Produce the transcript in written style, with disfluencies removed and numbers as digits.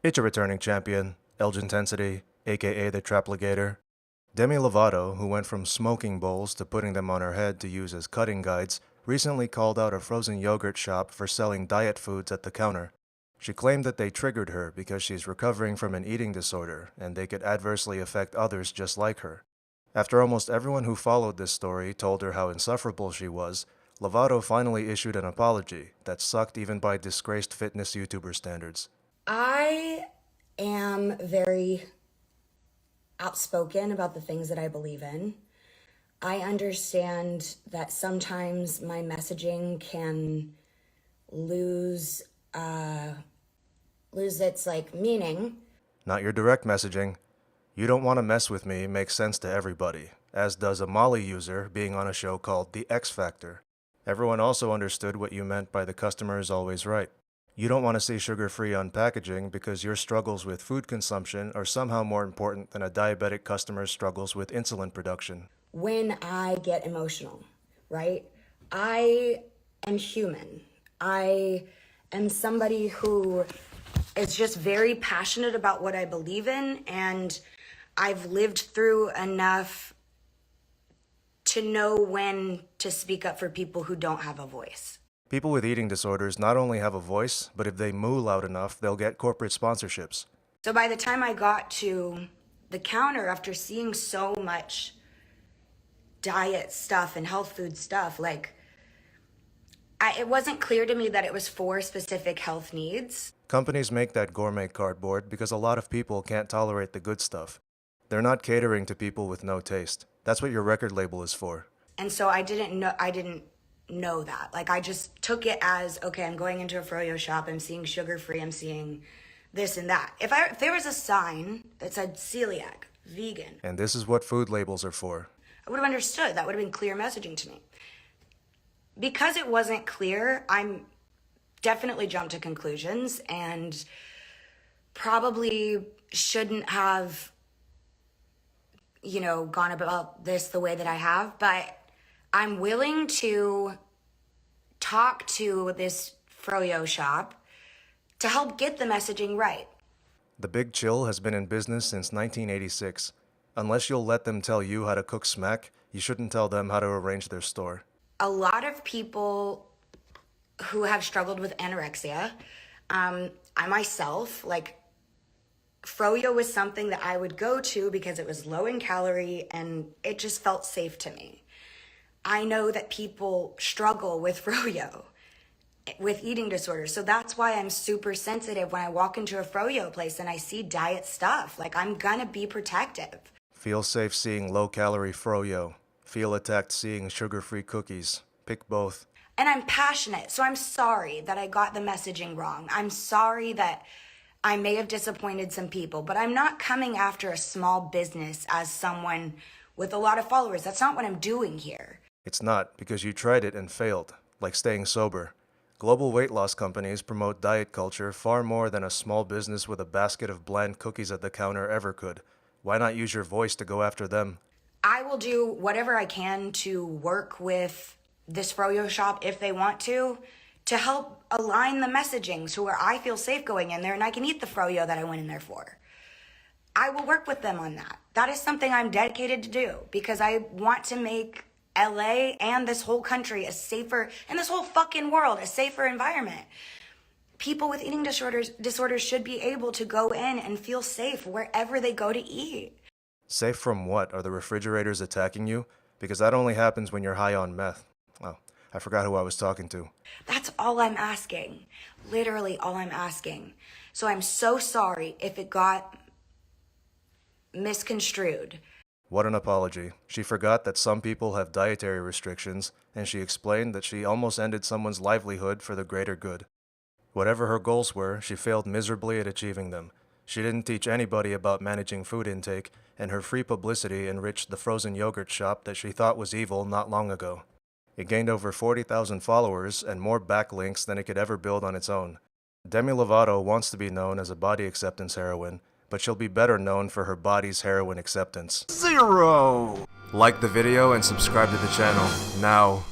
It's a returning champion, Elgintensity, aka the Trapligator. Demi Lovato, who went from smoking bowls to putting them on her head to use as cutting guides, recently called out a frozen yogurt shop for selling diet foods at the counter. She claimed that they triggered her because she's recovering from an eating disorder and they could adversely affect others just like her. After almost everyone who followed this story told her how insufferable she was, Lovato finally issued an apology that sucked even by disgraced fitness YouTuber standards. I am very outspoken about the things that I believe in. I understand that sometimes my messaging can lose its meaning. Not your direct messaging. You don't want to mess with me makes sense to everybody, as does a Molly user being on a show called The X Factor. Everyone also understood what you meant by the customer is always right. You don't want to see sugar-free on packaging because your struggles with food consumption are somehow more important than a diabetic customer's struggles with insulin production. When I get emotional, right? I am human. I am somebody who is just very passionate about what I believe in, and I've lived through enough to know when to speak up for people who don't have a voice. People with eating disorders not only have a voice, but if they moo loud enough, they'll get corporate sponsorships. So by the time I got to the counter, after seeing so much diet stuff and health food stuff, it wasn't clear to me that it was for specific health needs. Companies make that gourmet cardboard because a lot of people can't tolerate the good stuff. They're not catering to people with no taste. That's what your record label is for. And so I didn't know that. I just took it as, okay, I'm going into a froyo shop, I'm seeing sugar-free, I'm seeing this and that. If there was a sign that said celiac, vegan. And this is what food labels are for. I would have understood. That would have been clear messaging to me. Because it wasn't clear, I'm definitely jumped to conclusions and probably shouldn't have, gone about this the way that I have, but I'm willing to talk to this froyo shop to help get the messaging right. The Big Chill has been in business since 1986. Unless you'll let them tell you how to cook smack, you shouldn't tell them how to arrange their store. A lot of people who have struggled with anorexia, I myself, froyo was something that I would go to because it was low in calorie and it just felt safe to me. I know that people struggle with froyo, with eating disorders. So that's why I'm super sensitive when I walk into a froyo place and I see diet stuff. I'm gonna be protective. Feel safe seeing low-calorie froyo. Feel attacked seeing sugar-free cookies. Pick both. And I'm passionate, so I'm sorry that I got the messaging wrong. I'm sorry that I may have disappointed some people, but I'm not coming after a small business as someone with a lot of followers. That's not what I'm doing here. It's not, because you tried it and failed, like staying sober. Global weight loss companies promote diet culture far more than a small business with a basket of bland cookies at the counter ever could. Why not use your voice to go after them? I will do whatever I can to work with this froyo shop if they want to help align the messaging to where I feel safe going in there and I can eat the froyo that I went in there for. I will work with them on that. That is something I'm dedicated to do because I want to make LA and this whole country a safer, and this whole fucking world, a safer environment. People with eating disorders should be able to go in and feel safe wherever they go to eat. Safe from what? Are the refrigerators attacking you? Because that only happens when you're high on meth. Oh, I forgot who I was talking to. That's all I'm asking. Literally all I'm asking. So I'm so sorry if it got misconstrued. What an apology. She forgot that some people have dietary restrictions, and she explained that she almost ended someone's livelihood for the greater good. Whatever her goals were, she failed miserably at achieving them. She didn't teach anybody about managing food intake, and her free publicity enriched the frozen yogurt shop that she thought was evil not long ago. It gained over 40,000 followers and more backlinks than it could ever build on its own. Demi Lovato wants to be known as a body acceptance heroine, but she'll be better known for her body's heroin acceptance. 0. Like the video and subscribe to the channel, now.